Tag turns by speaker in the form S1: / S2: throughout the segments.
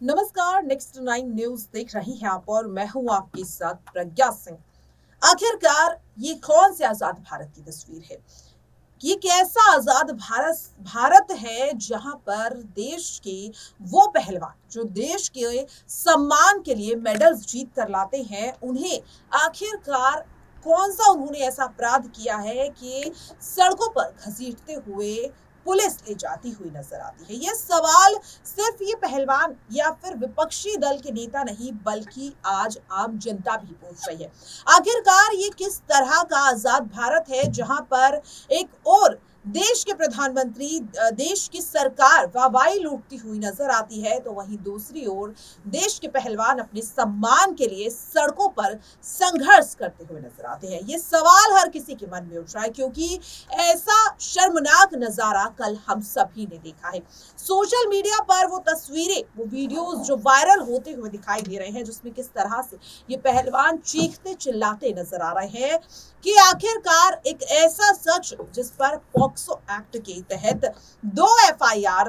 S1: नमस्कार, next 9 news देख रही हैं आप और मैं हूं आपके साथ प्रज्ञा सिंह। आखिरकार ये कौन से आजाद भारत की तस्वीर है? ये कैसा आजाद भारत है जहां पर देश के वो पहलवान जो देश के सम्मान के लिए मेडल्स जीत कर लाते हैं, उन्हें आखिरकार कौन सा उन्होंने ऐसा अपराध किया है कि सड़कों पर घसीटते हुए पुलिस ले जाती हुई नजर आती है। ये सवाल सिर्फ ये पहलवान या फिर विपक्षी दल के नेता नहीं बल्कि आज आम जनता भी पूछ रही है। आखिरकार ये किस तरह का आजाद भारत है जहां पर एक और देश के प्रधानमंत्री देश की सरकार वाहवाही लूटती हुई नजर आती है, तो वहीं दूसरी ओर देश के पहलवान अपने सम्मान के लिए सड़कों पर संघर्ष करते हुए नजर आते हैं। ये सवाल हर किसी के मन में उठ रहा है क्योंकि ऐसा शर्मनाक नजारा कल हम सभी ने देखा है। सोशल मीडिया पर वो तस्वीरें, वो वीडियोस जो वायरल होते हुए दिखाई दे रहे हैं, जिसमें किस तरह से ये पहलवान चीखते चिल्लाते नजर आ रहे हैं कि आखिरकार एक ऐसा शख्स जिस पर पॉक्सो एक्ट के तहत 2 एफआईआर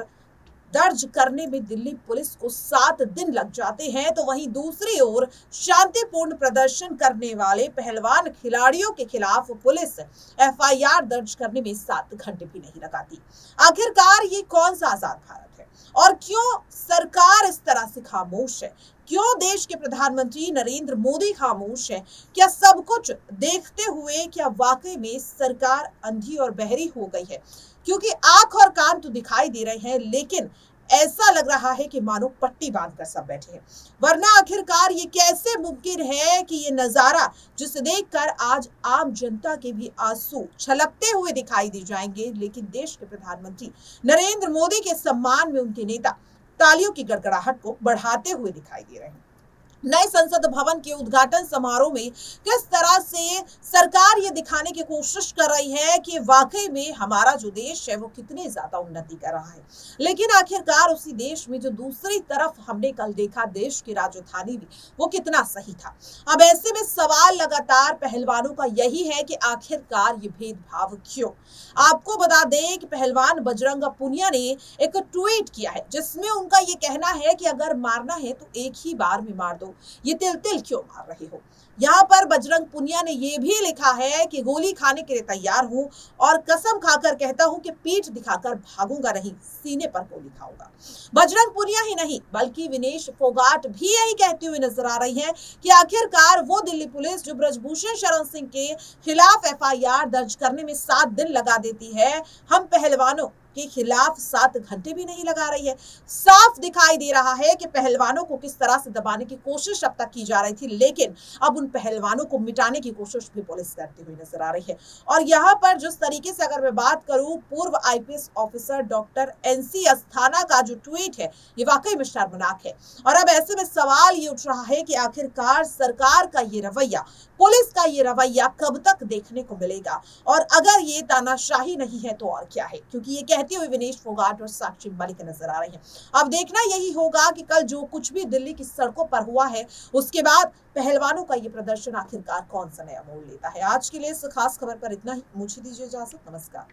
S1: दर्ज करने में दिल्ली पुलिस को 7 दिन लग जाते हैं, तो वहीं दूसरी ओर शांतिपूर्ण प्रदर्शन करने वाले पहलवान खिलाड़ियों के खिलाफ पुलिस एफआईआर दर्ज करने में 7 घंटे भी नहीं लगाती। आखिरकार ये कौन सा आजाद भारत है और क्यों सरकार इस तरह से खामोश है? क्यों देश के प्रधानमंत्री नरेंद्र मोदी खामोश है? क्या सब कुछ देखते हुए क्या वाकई में सरकार अंधी और बहरी हो गई है? क्योंकि आंख और कान तो दिखाई दे रहे हैं, लेकिन ऐसा लग रहा है कि मानो पट्टी बांधकर सब बैठे हैं। वरना आखिरकार ये कैसे मुमकिन है कि ये नजारा जिसे देखकर आज आम जनता के भी आंसू छलकते हुए दिखाई दे जाएंगे, लेकिन देश के प्रधानमंत्री नरेंद्र मोदी के सम्मान में उनके नेता तालियों की गड़गड़ाहट को बढ़ाते हुए दिखाई दे रहे हैं। नए संसद भवन के उद्घाटन समारोह में किस तरह से सरकार ये दिखाने की कोशिश कर रही है कि वाकई में हमारा जो देश है वो कितनी ज्यादा उन्नति कर रहा है, लेकिन आखिरकार उसी देश में जो दूसरी तरफ हमने कल देखा देश की राजधानी भी वो कितना सही था। अब ऐसे में सवाल लगातार पहलवानों का यही है कि आखिरकार ये भेदभाव क्यों? आपको बता दें कि पहलवान बजरंग पुनिया ने एक ट्वीट किया है जिसमें उनका ये कहना है कि अगर मारना है तो एक ही बार में मार दो, ये तिल तिल क्यों मार रहे हो। यहाँ पर बजरंग पुनिया ने यह भी लिखा है कि गोली खाने के लिए तैयार हूं और कसम खाकर कहता हूं कि पीठ दिखाकर भागूंगा नहीं, सीने पर गोली खाऊंगा। बजरंग पुनिया ही नहीं बल्कि विनेश फोगाट भी यही कहती हुई नजर आ रही है कि आखिरकार वो दिल्ली पुलिस जो ब्रजभूषण शरण सिंह के खिलाफ एफआईआर दर्ज करने में 7 दिन लगा देती है, हम पहलवानों के खिलाफ 7 घंटे भी नहीं लगा रही है। साफ दिखाई दे रहा है कि पहलवानों को किस तरह से दबाने की कोशिश अब तक की जा रही थी, लेकिन अब उन पहलवानों को मिटाने की कोशिश भी पुलिस करती हुई नजर आ रही है। और यहाँ पर जिस तरीके से अगर मैं बात करूं, पूर्व IPS officer doctor NC Asthana का जो ट्वीट है ये वाकई में शर्मनाक है। और अब ऐसे में सवाल ये उठ रहा है कि आखिरकार सरकार का ये रवैया, पुलिस का ये रवैया कब तक देखने को मिलेगा? और अगर ये तानाशाही नहीं है तो और क्या है? क्योंकि ये कहते हुए विनेश फोगाट और साक्षी मलिक नजर आ रहे हैं। अब देखना यही होगा कि कल जो कुछ भी दिल्ली की सड़कों पर हुआ है उसके बाद पहलवानों का ये प्रदर्शन आखिरकार कौन सा नया मोड़ लेता है। आज के लिए इस खास खबर पर इतना ही। मुझे दीजिए इजाजत। नमस्कार।